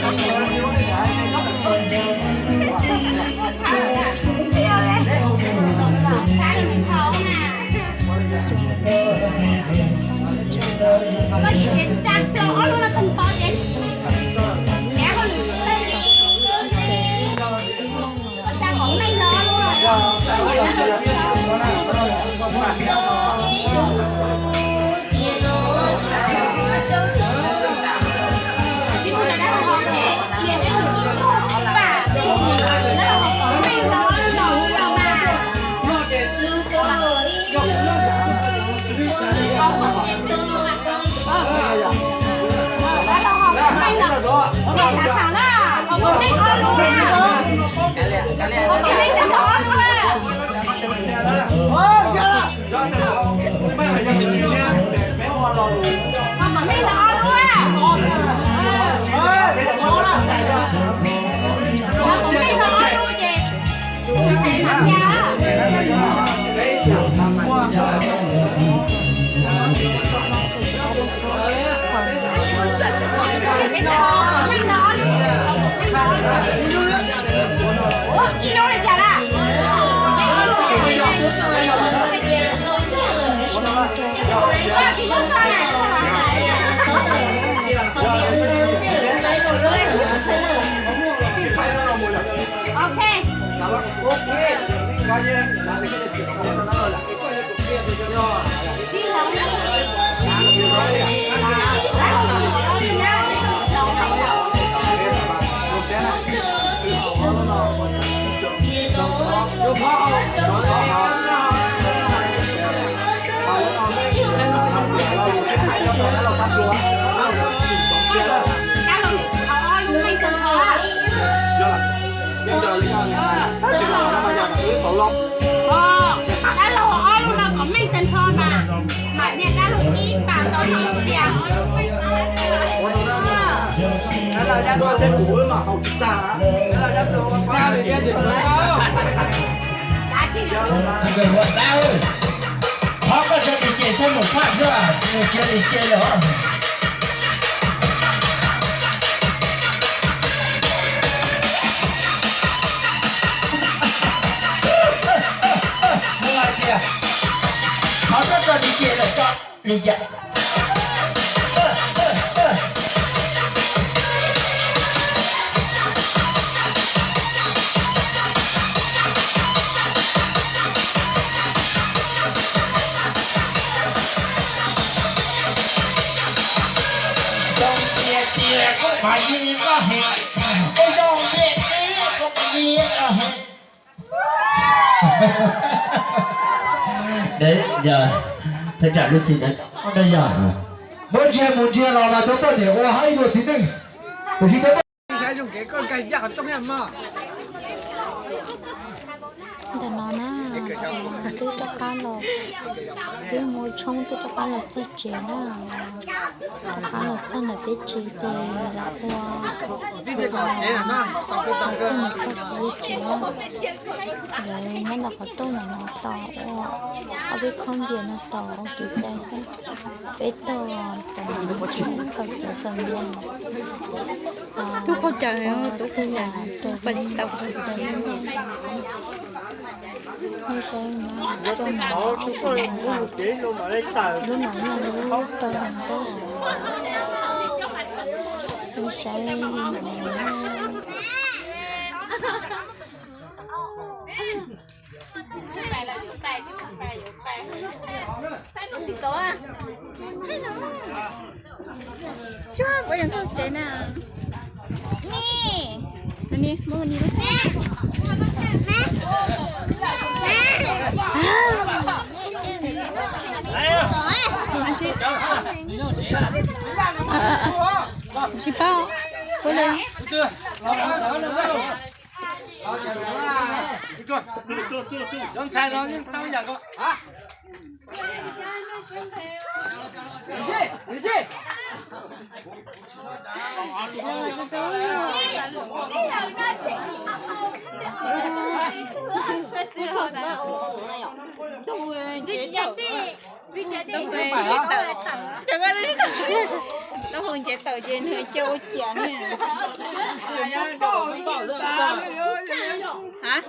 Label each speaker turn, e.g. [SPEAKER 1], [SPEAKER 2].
[SPEAKER 1] có gì đến chắc rõ luôn là cần có chứ nhé con lên đi cha cũng này lo Này là thằng á, không có biết ơi luôn à. Không có biết cái đó luôn à. Không có biết đó luôn à. Không có biết đó luôn chị. Thầy tham gia. Ủa, gì đâu này chả là chị có sao này ok đã lâu họ luôn là có mình tên thôi mà nè đã lâu im vào tao đi tiền
[SPEAKER 2] đó là giáp đồ trên củ mà không chúng ta đó là giáp đồ qua để kia gì
[SPEAKER 1] đã chỉ là
[SPEAKER 3] người vợ ta ơi họ có cho mình chạy xem một phát chưa à chưa đi chơi rồi họ có cho đi chơi là chọn đi chạy mà gì có hẹn cái đồ điện tí cũng gì ở hẹn đấy giờ thật chẳng cái gì đấy đây giờ muốn chia lò là chúng tôi để ô hay rồi thì đừng tôi chỉ thấy
[SPEAKER 2] sẽ dùng cái con cây giặc trong em mà
[SPEAKER 4] để nó na tôi cho cá lò tôi mua chung tôi cho cá lò chơi chế na cá lò chân là biết chế thì là qua
[SPEAKER 2] tí thì còn thế là nó
[SPEAKER 4] chân là có chế chế rồi nó là có tôi là nó tỏ ở bên không biển nó tỏ thì đây sẽ biết tỏ tỏ cho chân luôn
[SPEAKER 5] tôi không chờ tôi không nhà
[SPEAKER 4] tôi
[SPEAKER 5] bình tĩnh
[SPEAKER 4] như xem mà cho mà lúc nào nó tôi làm tôi như xem
[SPEAKER 5] cho bây giờ tôi chế nào nè nè mua gì chị bao có lên
[SPEAKER 2] Don't sai đó nhưng tao bây giờ có hả? Gì?
[SPEAKER 5] Tôi nó hôn chế tờ trên hơi châu chén nè hả